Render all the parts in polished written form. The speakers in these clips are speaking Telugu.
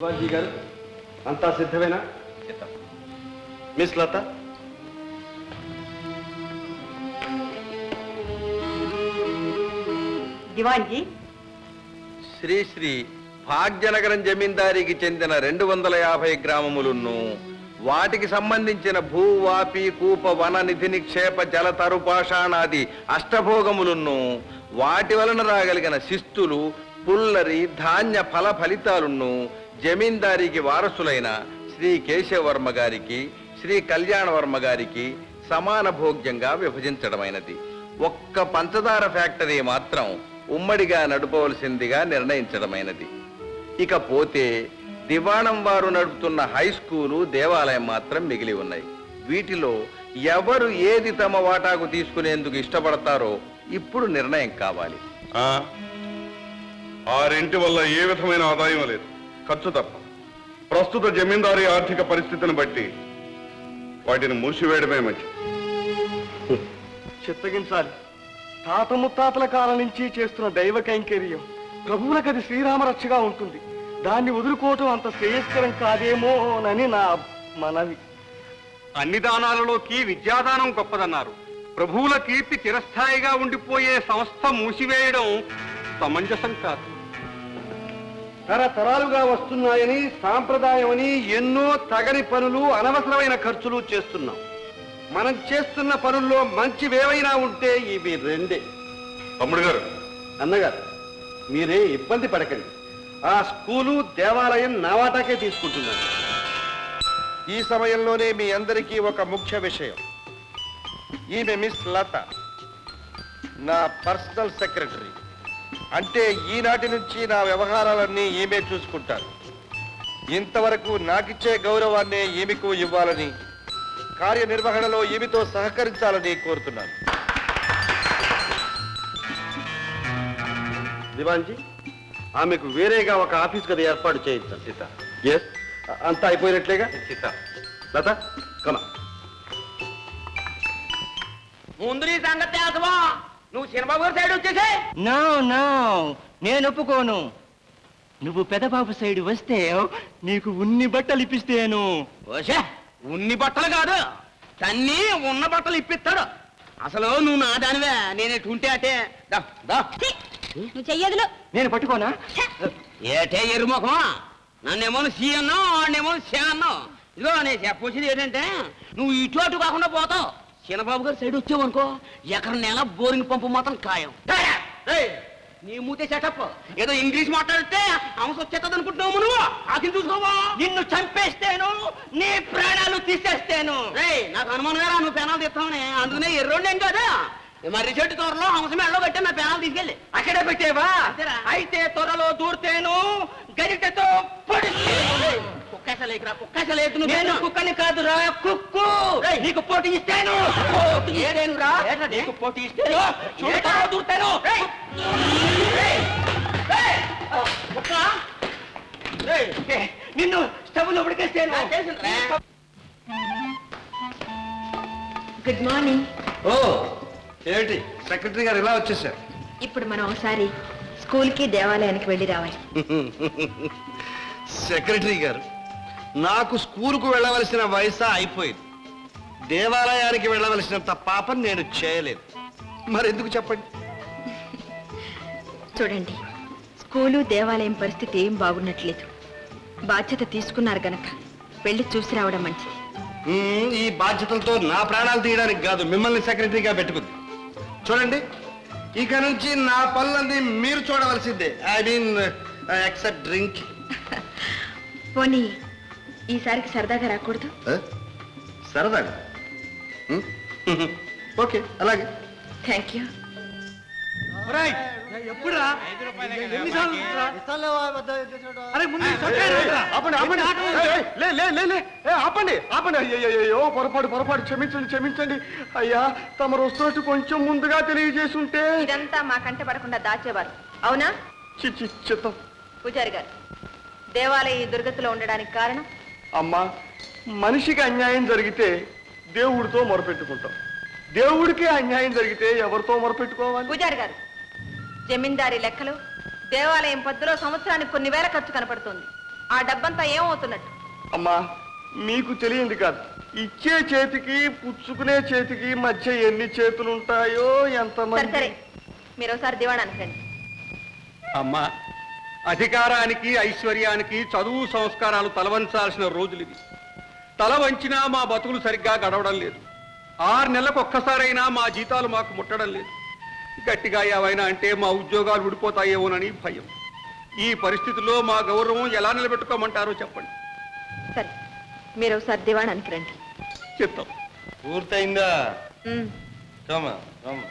శివాజీ గారు అంతా సిద్ధమేనా? మిస్ లత, దివాన్జీ, శ్రీ శ్రీ భాగ్యనగరం జమీందారికి చెందిన 250 గ్రామములను వాటికి సంబంధించిన భూవాపి కూప వన నిధి నిక్షేప జలతరు పాషాణాది అష్టభోగములను వాటి వలన రాగలిగిన శిస్తులు పుల్లరి ధాన్య ఫల ఫలితాలను జమీందారికి వారసులైన శ్రీ కేశవర్మ గారికి శ్రీ కళ్యాణవర్మ గారికి సమాన భోగ్యంగా విభజించడమైనది. ఒక్క పంచదార ఫ్యాక్టరీ మాత్రం ఉమ్మడిగా నడపవలసిందిగా నిర్ణయించడమైనది. ఇకపోతే దివాణం వారు నడుపుతున్న హై స్కూలు దేవాలయం మాత్రం మిగిలి ఉన్నాయి. వీటిలో ఎవరు ఏది తమ వాటాకు తీసుకునేందుకు ఇష్టపడతారో ఇప్పుడు నిర్ణయం కావాలి. ఆ రెంటి వల్ల ఏ విధమైన ఆదాయం లేదు, ఖర్చు తప్ప. ప్రస్తుత జమీందారీ ఆర్థిక పరిస్థితిని బట్టి వాటిని మూసివేయడమే మంచిది. చిత్తగించాలి. తాత ముత్తాతల కాలం నుంచి చేస్తున్న దైవ కైంకర్యం ప్రభువులకు అది శ్రీరామరక్షగా ఉంటుంది. దాన్ని వదులుకోవటం అంత శ్రేయస్కరం కాదేమోనని నా మనవి. అన్ని దానాలలోకి విద్యాదానం గొప్పదన్నారు. ప్రభువుల కీర్తి చిరస్థాయిగా ఉండిపోయే సంస్థ మూసివేయడం సమంజసం కాదు. తరతరాలుగా వస్తున్నాయని సాంప్రదాయమని ఎన్నో తగని పనులు అనవసరమైన ఖర్చులు చేస్తున్నాం. మనం చేస్తున్న పనుల్లో మంచివేవైనా ఉంటే ఇవి రెండే. తమ్ముడు గారు, అన్నగారు, మీరే ఇబ్బంది పడకండి. ఆ స్కూలు దేవాలయం నా వాటాకే తీసుకుంటున్నాను. ఈ సమయంలోనే మీ అందరికీ ఒక ముఖ్య విషయం. ఈమె మిస్ లత, నా పర్సనల్ సెక్రటరీ. అంటే ఈనాటి నుంచి నా వ్యవహారాలన్నీ ఈమె చూసుకుంటారు. ఇంతవరకు నాకిచ్చే గౌరవాన్నే ఈమెకు ఇవ్వాలని, కార్యనిర్వహణలో ఈమెతో సహకరించాలని కోరుతున్నాను. దివాన్జీ, ఆమెకు వేరేగా ఒక ఆఫీస్ గది ఏర్పాటు చేయించాలి. సీత, ఎస్, అంతా అయిపోయినట్లేగా. సీత, లత, కమా. ముందు నీ సంగతి తెలుసవా? నువ్వు చిన్నబాబు గారి సైడ్ వచ్చేసే. నో నో, నేను ఒప్పుకోను. నువ్వు పెదబాబు సైడ్ వస్తే నీకు ఉన్ని బట్టలు ఇప్పిస్తేను. ఓషే, ఉన్ని బట్టలు కాదు, తన్ని ఉన్న బట్టలు ఇప్పిస్తాడు. అసలు నువ్వు నా దానివే, నేను ఎటుంటే అటే. నువ్వు చెయ్యదులు. నేను పట్టుకోనా? ఏటే ఎరుముఖమా, నన్నేమో సి అన్నావు, వాడినేమో సే అన్నావు. ఇదిగో నేను చెప్పొచ్చింది ఏంటంటే, నువ్వు ఇటు అటు కాకుండా పోతావు. చిన్నబాబు గారు సైడ్ వచ్చావనుకో, ఎకరం నెల బోరింగ్ పంపు మాత్రం ఖాయం. నీ మూతే సెటప్. ఏదో ఇంగ్లీష్ మాట్లాడితే హంస వచ్చేస్తుంది అనుకుంటున్నావు నువ్వు. ఆకిని చూసుకోవా, నిన్ను చంపేస్తేను, నీ ప్రాణాలు తీసేస్తేను. నాకు అనుమానం గారా నువ్వు పెనాలు తీస్తావని. అందుకనే ఎర్రోండి ఏం కాదు, మరి చెట్టు తోరలో హంస మెడలో కట్టి నా పెనాలు తీసుకెళ్ళి అక్కడే పెట్టేవా? అయితే త్వరలో దూర్తేను, గరిటెతో కుక్కసలేదురా. నేను కుక్కని కాదురా, కుక్కు. నీకు పోటీ ఇస్తాను. ఏదేనురా, నీకు పోటీ ఇస్తాను. త్వరలో దూర్తాను. నిన్ను స్టవ్ లో ఉడికేస్తాను. Good morning. ఓ, ఏమిటి సెక్రటరీ గారు ఇలా వచ్చేసారు? ఇప్పుడు మనం ఒకసారి స్కూల్కి దేవాలయానికి వెళ్ళి రావాలి. సెక్రటరీ గారు, నాకు స్కూలుకు వెళ్ళవలసిన వయసు అయిపోయింది. దేవాలయానికి వెళ్ళవలసినంత పాపం నేను చేయలేదు. మరెందుకు చెప్పండి? చూడండి, స్కూలు దేవాలయం పరిస్థితి ఏం బాగున్నట్లేదు. బాధ్యత తీసుకున్నారు గనక వెళ్ళి చూసి రావడం మంచిది. ఈ బాధ్యతలతో నా ప్రాణాలు తీయడానికి కాదు, మిమ్మల్ని సెక్రటరీగా పెట్టుకుంది. చూడండి, ఇక నుంచి నా పనులన్నీ మీరు చూడవలసిందే. I mean except drink. పోనీ ఈసారికి సరదాగా రాకూడదు? సరదాగా? ఓకే, అలాగే. Thank you. పొరపాటు క్షమించండి. అయ్యా, తమరు వస్తున్నట్టు కొంచెం ముందుగా తెలియజేసి ఉంటే. ఇదంతా మా కంట పడకుండా దాచేవారు, అవునా? చిత్తం. పూజారి గారు, దేవాలయం ఈ దుర్గతిలో ఉండడానికి కారణం? అమ్మా, మనిషికి అన్యాయం జరిగితే దేవుడితో మొరపెట్టుకుంటాం. దేవుడికి అన్యాయం జరిగితే ఎవరితో మొరపెట్టుకోవాలి? పూజారి గారు, జమీందారీ లెక్కలు దేవాలయం పద్దులో సంవత్సరానికి కొన్ని వేల ఖర్చు కనపడుతుంది. ఆ డబ్బంతా ఏమవుతున్నట్టు? అమ్మా మీకు తెలియంది కాదు, ఇచ్చే చేతికి పుచ్చుకునే చేతికి మధ్య ఎన్ని చేతులు ఉంటాయో సరే ఎంతమంది. సరే, మీరు ఒకసారి దివాణానికి రండి. అమ్మా, అధికారానికి ఐశ్వర్యానికి చదువు సంస్కారాలు తలవంచాల్సిన రోజులు ఇవి. తల వంచినా మా బతుకులు సరిగ్గా గడవడం లేదు. 6 నెలలకు ఒక్కసారైనా మా జీతాలు మాకు ముట్టడం లేదు. గట్టిగా ఏవైనా అంటే మా ఉద్యోగాలు ఊడిపోతాయేమోనని భయం. ఈ పరిస్థితుల్లో మా గౌరవం ఎలా నిలబెట్టుకోమంటారో చెప్పండి. సరే, మీరు ఒకసారి దివాణానికి రండి. చెప్తాం. పూర్తయిందా? ఉమ్. రామా రామా.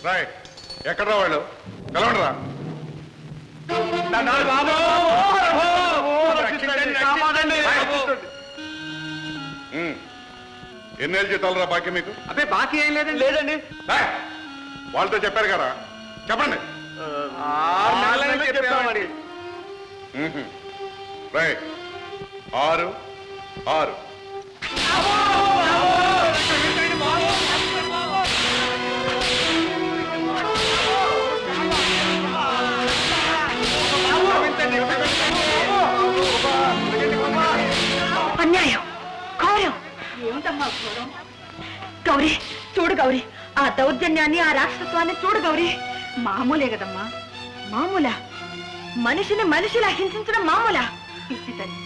రైట్, ఎక్కడ వాళ్ళు కలవండిరా. ఎన్నేళ్ళు జీతాలు రా బాకీ మీకు? అబ్బే బాకీ ఏం లేదండి. లేదండి. వాళ్ళతో చెప్పారు కదా, చెప్పండి. 6 నెలలు చెప్పామండి. రైట్, 6 6. అన్యాయం, ఘోరం. ఏమిటమ్మా ఘోరం? గౌరీ చూడు గౌరీ, ఆ దౌర్జన్యాన్ని, ఆ రాక్షసత్వాన్ని చూడు గౌరీ. మామూలే కదమ్మా, మామూలా? మనిషిని మనిషిలా హింసించడం మామూలా? పిచ్చి తల్లి,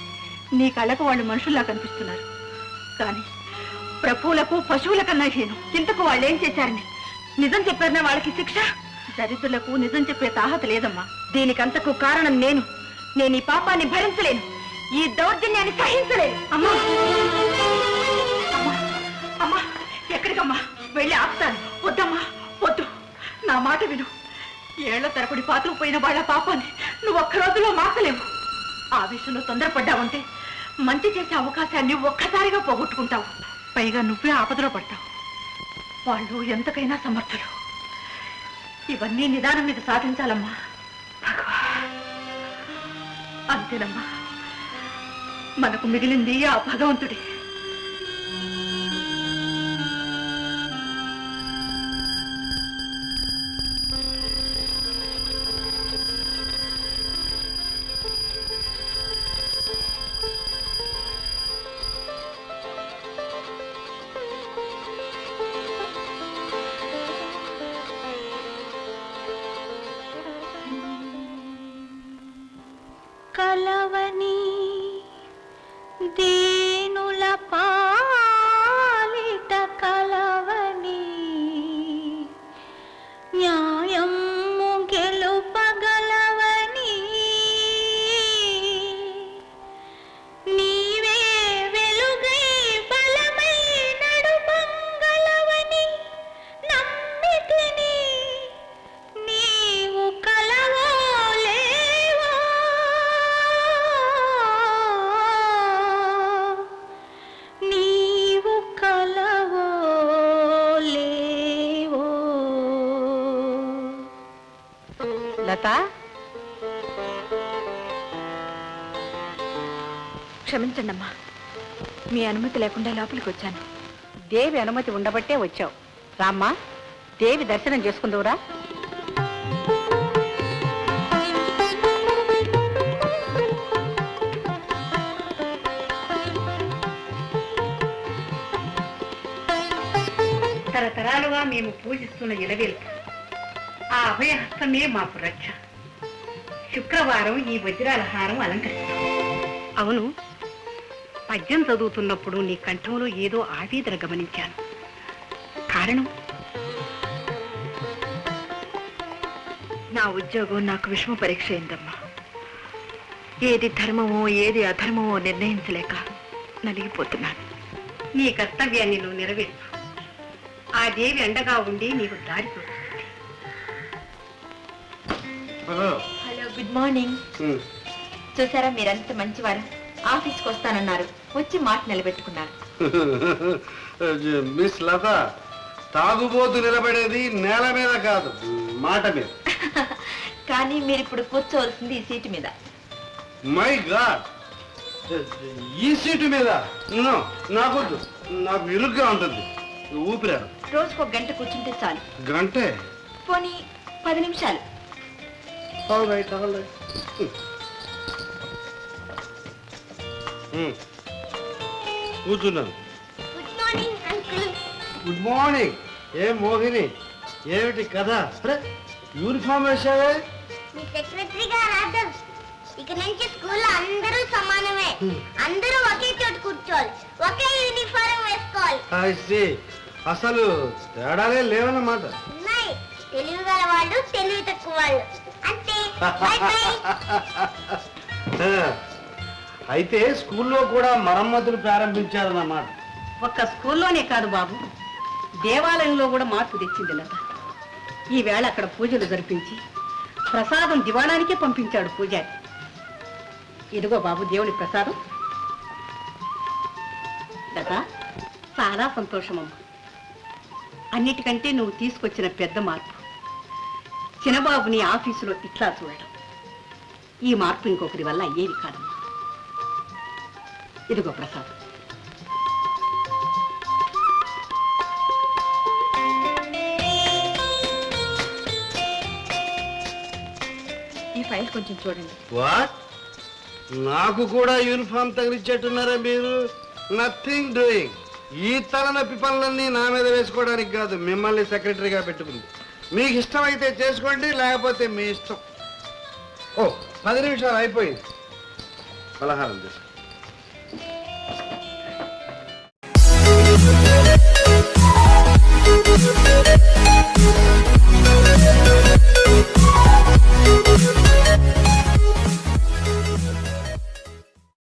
నీ కళ్ళకు వాళ్ళు మనుషుల్లా కనిపిస్తున్నారు, కానీ ప్రభువులకు పశువుల కన్నా హీనం. ఇంతకు వాళ్ళు ఏం చేశారని నిజం చెప్పారనే వాళ్ళకి శిక్ష? దరిద్రులకు నిజం చెప్పే తాహత లేదమ్మా. దీనికంతకు కారణం నేను ఈ పాపాన్ని భరించలేను, ఈ దౌర్జన్యాన్ని సహించలేను. అమ్మా అమ్మా అమ్మా, ఎక్కడికమ్మా? వెళ్ళి ఆపుతాను. వద్దమ్మా వద్దు, నా మాట విను. ఏళ్ల తరపుడి పాతుకుపోయిన వాళ్ళ పాపాన్ని నువ్వు ఒక్క రోజులో మార్చలేవు. ఆ విషయంలో తొందరపడ్డావంటే మంచి చేసే అవకాశాన్ని ఒక్కసారిగా పోగొట్టుకుంటావు. పైగా నువ్వే ఆపదలో పడతావు. వాళ్ళు ఎంతకైనా సమర్థులు. ఇవన్నీ నిదానం మీద సాధించాలమ్మా. భగవా, అంతేనమ్మా, మనకు మిగిలింది ఆ భగవంతుడి. కలవని దీనుల పాలిట కలవని న్యాయము గెలుపగలవని నీవే వెలుగై బలమై నడుపంగలవని నమ్మితిని. నీవు కలవో లేవో నీవు కలవో లేవో. లత, క్షమించండి అమ్మా, మీ అనుమతి లేకుండా లోపలికి వచ్చాను. దేవి అనుమతి ఉండబట్టే వచ్చావు. రామ్మా, దేవి దర్శనం చేసుకుందువురా. తరతరాలుగా మేము పూజిస్తున్న ఇలవేల్పు, ఆ అభయహస్తమే మాకు రక్ష. శుక్రవారం ఈ వజ్రాల హారం అలంకరిస్తాం. అవును, పద్యం చదువుతున్నప్పుడు నీ కంఠంలో ఏదో ఆవేదన గమనించాను. కారణం? నా ఉద్యోగం నాకు విషమ పరీక్ష అయిందమ్మా. ఏది ధర్మమో ఏది అధర్మమో నిర్ణయించలేక నలిగిపోతున్నాను. నీ కర్తవ్యాన్ని నువ్వు నెరవేర్చు. ఆ దేవి అండగా ఉండి నీకు దారి చూస్తుంది. Hello, good morning. చూసారా, మీరంత మంచివారు. ఆఫీస్కి వస్తానన్నారు, వచ్చి మాట నిలబెట్టుకున్నారు. మిస్ లత, తాగుబోతు నిలబడేది నేల మీద కాదు, మాట మీద. కానీ మీరు ఇప్పుడు కూర్చోవలసింది ఈ సీటు మీద. మై గాడ్, ఈ సీటు మీద నాకొద్దు, నాకు ఇరుగ్గా ఉంటుంది, ఊపిరాడు. రోజుకు 1 గంట కూర్చుంటే చాలు. గంటే? పోనీ 10 నిమిషాలు. All right. కూర్చున్నాను. Good morning uncle. Good morning. ఏ మోహిని, ఏమిటి కథ? అరే, యూనిఫామ్ వేసావే? మీ సెక్రటరీ గారు ఆర్డర్. ఇక నుంచి స్కూల్లో అందరూ సమానమే. అందరూ ఒకే చోట కూర్చోవాలి, ఒకే యూనిఫారం వేసుకోవాలి. I see. అసలు తేడాలే లేవన్నమాట. ఉన్నాయి. తెలివి గల వాళ్ళు, తెలివి తక్కువ వాళ్ళు. అంతే. By by. అయితే స్కూల్లో కూడా మరమ్మతులు ప్రారంభించారన్నమాట. ఒక్క స్కూల్లోనే కాదు బాబు, దేవాలయంలో కూడా మార్పు తెచ్చింది లత. ఈవేళ అక్కడ పూజలు జరిపించి ప్రసాదం దివాణానికే పంపించాడు పూజారి. ఇదిగో బాబు దేవుని ప్రసాదం. లత, చాలా సంతోషమమ్మా. అన్నిటికంటే నువ్వు తీసుకొచ్చిన పెద్ద మార్పు చిన్నబాబుని ఆఫీసులో ఇట్లా చూడడం. ఈ మార్పు ఇంకొకరి వల్ల అయ్యేది కాదమ్మా. ఇదిగో ప్రసాదం. ఈ ఫైల్ కొంచెం చూడండి. వాట్? నాకు కూడా యూనిఫామ్ తగిలిచ్చేట్టున్నారా మీరు? Nothing doing. ఈ తలనొప్పి పనులన్నీ నా మీద వేసుకోవడానికి కాదు, మిమ్మల్ని సెక్రటరీగా పెట్టుకుంది. మీకు ఇష్టమైతే చేసుకోండి, లేకపోతే మీ ఇష్టం. ఓ 10 నిమిషాలు అయిపోయింది. పలహారం చేసుకో.